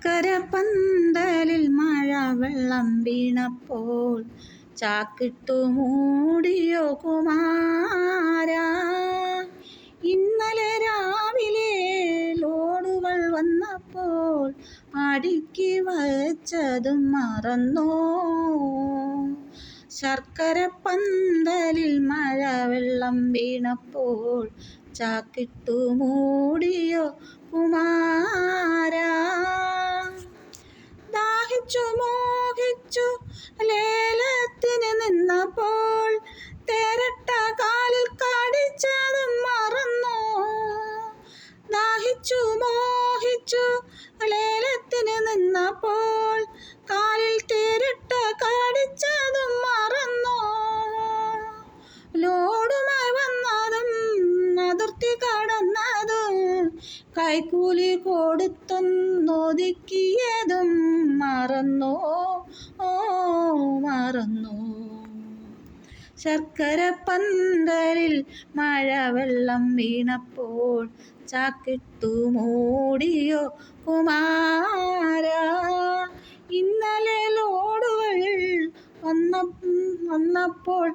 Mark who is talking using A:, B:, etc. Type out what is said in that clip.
A: ശർക്കര പന്തലിൽ മഴ വെള്ളം വീണപ്പോൾ ചാക്കിട്ടു മൂടിയോ കുമാരാ. ഇന്നലെ രാവിലെ ലോഡുകൾ വന്നപ്പോൾ അടുക്കി വച്ചതും മറന്നോ. ശർക്കര പന്തലിൽ മഴ വെള്ളം വീണപ്പോൾ ചാക്കിട്ടു മൂടിയോ കുമാരാ. ദാഹിച്ചു മോഹിച്ചു ലേലത്തിന് നിന്നപ്പോൾ തേരട്ട കാലിൽ കടിച്ചതും മറന്നോ. ദാഹിച്ചു മോഹിച്ചു ലേലത്തിന് നിന്നപ്പോൾ കാലിൽ തേരട്ട കടിച്ചതും മറന്നോ. ലോഡുമായി വന്നതും അതിർത്തി കടന്നതും കൈക്കൂലി കൊടുത്തൊന്നൊതുക്കിയതും മറന്നോ. മറന്നോ. ശർക്കര പന്തലിൽ മഴ വെള്ളം വീണപ്പോൾ ചാക്കിട്ടു മൂടിയോ കുമാരാ. ഇന്നലെ ലോഡുകൾ വന്നപ്പോൾ